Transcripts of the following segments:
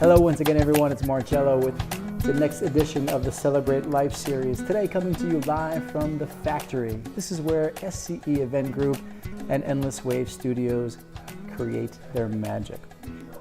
Hello once again everyone, it's Marcello with the next edition of the Celebrate Life series. Today coming to you live from the factory. This is where SCE Event Group and Endless Wave Studios create their magic.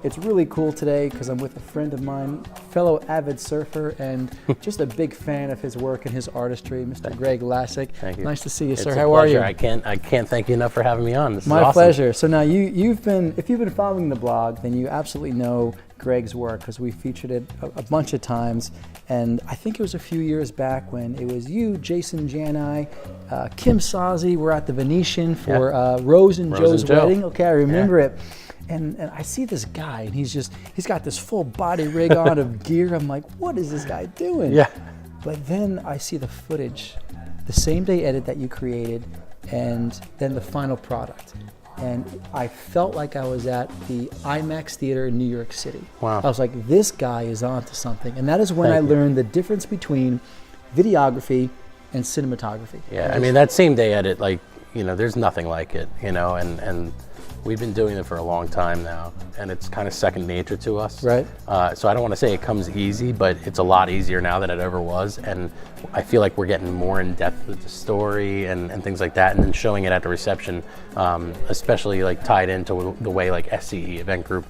It's really cool today because I'm with a friend of mine, fellow avid surfer, and just a big fan of his work and his artistry, Mr. Greg Lassik. Thank you. Nice to see you, sir. It's How are you? I can't thank you enough for having me on. This is awesome. My pleasure. So now if you've been following the blog, then you absolutely know Greg's work because we featured it a bunch of times. And I think it was a few years back when it was you, Jason Jani, Kim Sazzi were at the Venetian for Rose and Joe's wedding. Okay, I remember it. And I see this guy, and he's got this full body rig on of gear. I'm like, what is this guy doing? Yeah. But then I see the footage, the same day edit that you created, and then the final product. And I felt like I was at the IMAX theater in New York City. Wow. I was like, this guy is onto something. And that is when I learned the difference between videography and cinematography. Yeah, I mean, that same day edit, like, there's nothing like it, and we've been doing it for a long time now, and it's kind of second nature to us. Right. So I don't want to say it comes easy, but it's a lot easier now than it ever was, and I feel like we're getting more in depth with the story and things like that, and then showing it at the reception, especially like tied into the way like SCE Event Group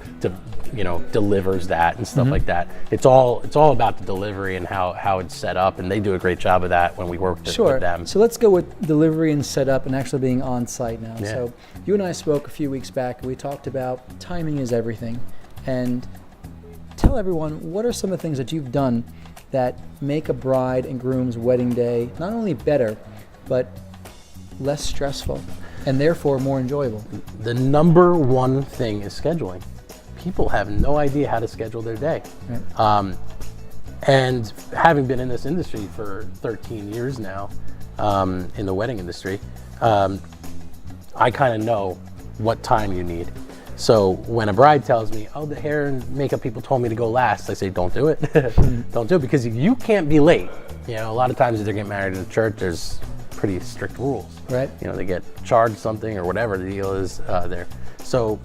delivers that and stuff like that. It's all about the delivery and how it's set up, and they do a great job of that when we work with them. So let's go with delivery and setup and actually being on site now. Yeah. So you and I spoke a few weeks back, and we talked about timing is everything. And tell everyone, what are some of the things that you've done that make a bride and groom's wedding day not only better, but less stressful and therefore more enjoyable? The number one thing is scheduling. People have no idea how to schedule their day. Right. And having been in this industry for 13 years now, in the wedding industry, I kind of know what time you need. So when a bride tells me, oh, the hair and makeup people told me to go last, I say, don't do it. Don't do it, because you can't be late. A lot of times if they get married in a church, there's pretty strict rules. Right. They get charged something or whatever the deal is there. So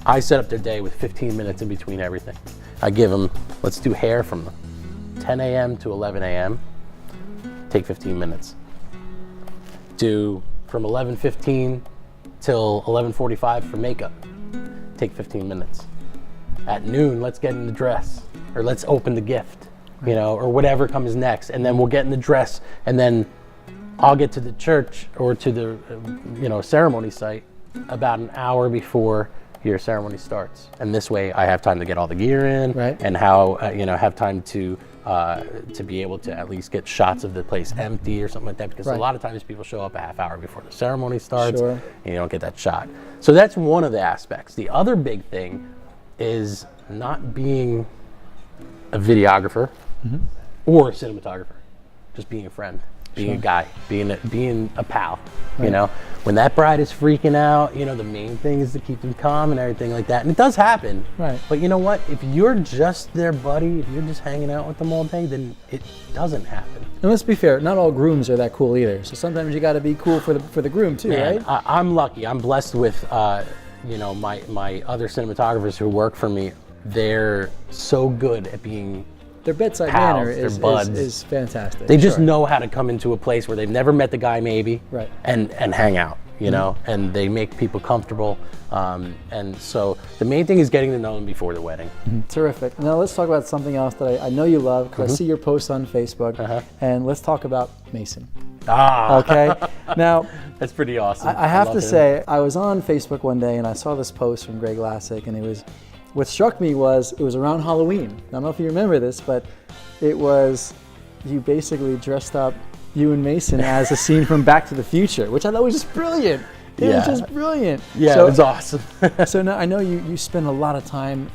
I set up their day with 15 minutes in between everything. I give them, let's do hair from 10 a.m. to 11 a.m. Take 15 minutes. Do from 11:15 till 11:45 for makeup. Take 15 minutes. At noon, let's get in the dress, or let's open the gift, or whatever comes next, and then we'll get in the dress, and then I'll get to the church or to the ceremony site about an hour before your ceremony starts. And this way I have time to get all the gear in, and have time to be able to at least get shots of the place empty or something like that, because a lot of times people show up a half hour before the ceremony starts, and you don't get that shot. So that's one of the aspects. The other big thing is not being a videographer or a cinematographer, just being a friend. Being a guy, being a pal, When that bride is freaking out, the main thing is to keep them calm and everything like that. And it does happen, right? But you know what? If you're just their buddy, if you're just hanging out with them all day, then it doesn't happen. And let's be fair, not all grooms are that cool either. So sometimes you got to be cool for the groom too, right? I'm lucky. I'm blessed with, my other cinematographers who work for me. They're so good at being their bedside manner is fantastic. They just know how to come into a place where they've never met the guy maybe, and hang out, and they make people comfortable. And so the main thing is getting to know them before the wedding. Terrific. Now let's talk about something else that I know you love, because I see your posts on Facebook, and let's talk about Mason. Okay. Now, that's pretty awesome. I have to say, I was on Facebook one day and I saw this post from Greg Lassik, and what struck me was it was around Halloween. I don't know if you remember this, but it was you basically dressed up you and Mason as a scene from Back to the Future, which I thought was just brilliant. It was just brilliant. Yeah, so, it was awesome. So now I know you spend a lot of time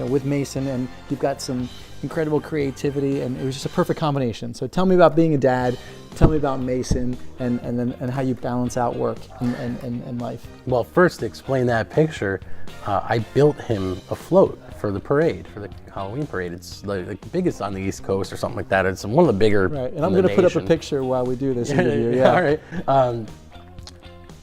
with Mason, and you've got some incredible creativity, and it was just a perfect combination. So tell me about being a dad. Tell me about Mason and how you balance out work and life. Well, first to explain that picture, I built him a float for the parade, for the Halloween parade. It's like the biggest on the East Coast or something like that. It's one of the bigger. Right, and I'm going to put up a picture while we do this interview. Yeah. All right.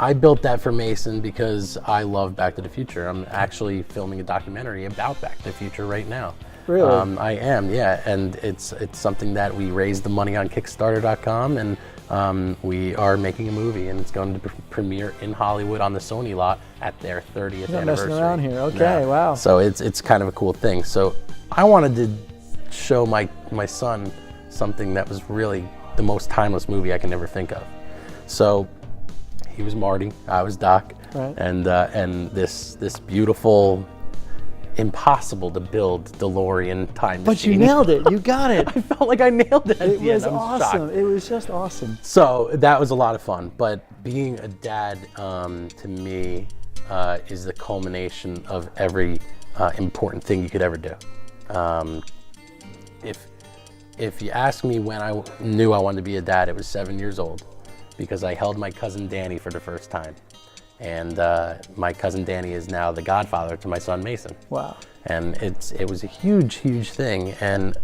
I built that for Mason because I love Back to the Future. I'm actually filming a documentary about Back to the Future right now. Really? I am, yeah. And it's something that we raised the money on Kickstarter.com, and we are making a movie, and it's going to premiere in Hollywood on the Sony lot at their 30th You're not anniversary. messing around here. Okay, wow. So it's kind of a cool thing. So I wanted to show my son something that was really the most timeless movie I can ever think of. So he was Marty, I was Doc, right. and this beautiful, impossible to build DeLorean time machine. But you nailed it. You got it. I felt like I nailed it. It was awesome. It was just awesome. So that was a lot of fun. But being a dad, to me, is the culmination of every important thing you could ever do. If you ask me when I knew I wanted to be a dad, it was 7 years old, because I held my cousin Danny for the first time. And my cousin Danny is now the godfather to my son Mason. Wow. And it was a huge, huge thing. And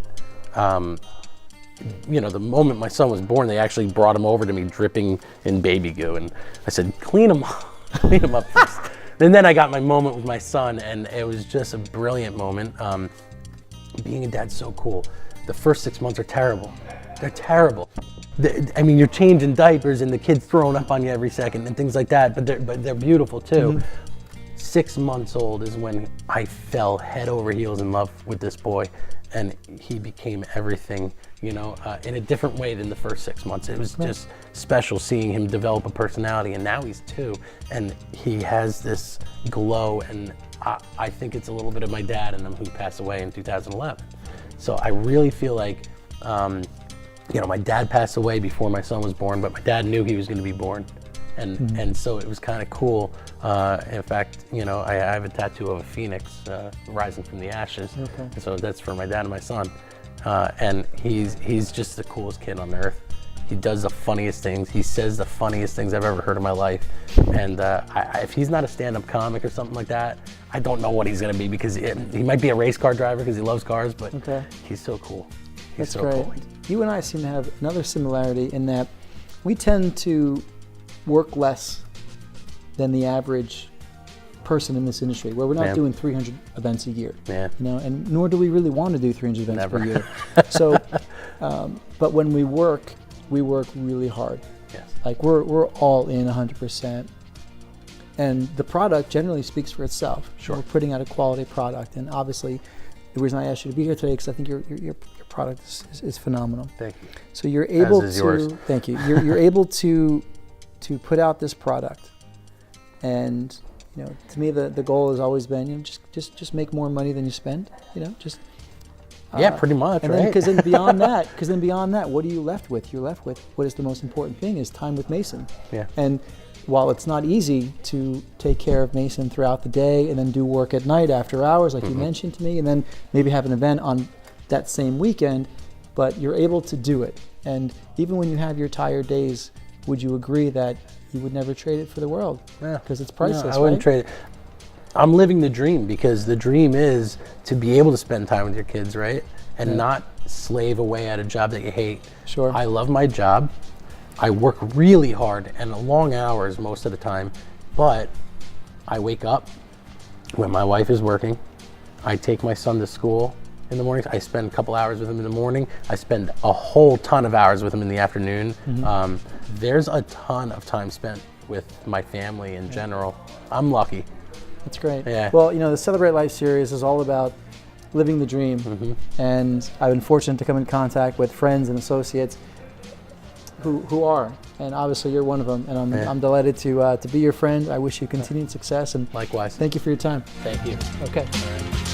the moment my son was born, they actually brought him over to me dripping in baby goo. And I said, clean him up first. And then I got my moment with my son, and it was just a brilliant moment. Being a dad's so cool. The first 6 months are terrible. They're terrible. You're changing diapers and the kid's throwing up on you every second and things like that, but they're beautiful too. Mm-hmm. 6 months old is when I fell head over heels in love with this boy, and he became everything, in a different way than the first 6 months. It was just special seeing him develop a personality, and now he's 2, and he has this glow, and I think it's a little bit of my dad in him, who passed away in 2011. So I really feel like, my dad passed away before my son was born, but my dad knew he was going to be born. And so it was kind of cool. In fact, I have a tattoo of a phoenix rising from the ashes. Okay. And so that's for my dad and my son. And he's just the coolest kid on earth. He does the funniest things. He says the funniest things I've ever heard in my life. And if he's not a stand-up comic or something like that, I don't know what he's going to be, because he might be a race car driver because he loves cars, but he's so cool. That's so great. Cool. You and I seem to have another similarity in that we tend to work less than the average person in this industry, where we're not doing 300 events a year. Yeah. And nor do we really want to do 300 events per year. So, but when we work really hard. Yes. Like we're all in 100%. And the product generally speaks for itself. Sure. We're putting out a quality product, and obviously the reason I asked you to be here today, because I think your product is phenomenal. Thank you. So you're able As is yours. Thank you. You're able to put out this product, and to me the goal has always been just make more money than you spend. Pretty much. And right? then because then beyond that, what are you left with? You're left with what is the most important thing, is time with Mason. Yeah. And while it's not easy to take care of Mason throughout the day and then do work at night after hours, like you mentioned to me, and then maybe have an event on that same weekend, but you're able to do it. And even when you have your tired days, would you agree that you would never trade it for the world? Yeah. Because it's priceless, no, I wouldn't trade it. I'm living the dream, because the dream is to be able to spend time with your kids, right? And not slave away at a job that you hate. Sure. I love my job. I work really hard and long hours most of the time, but I wake up when my wife is working. I take my son to school in the mornings. I spend a couple hours with him in the morning. I spend a whole ton of hours with him in the afternoon. Mm-hmm. There's a ton of time spent with my family in general. I'm lucky. That's great. Yeah. Well, the Celebrate Life series is all about living the dream. Mm-hmm. And I've been fortunate to come in contact with friends and associates who are, and obviously you're one of them, and I'm delighted to be your friend. I wish you continued success, and likewise. Thank you for your time. Thank you. Okay. All right.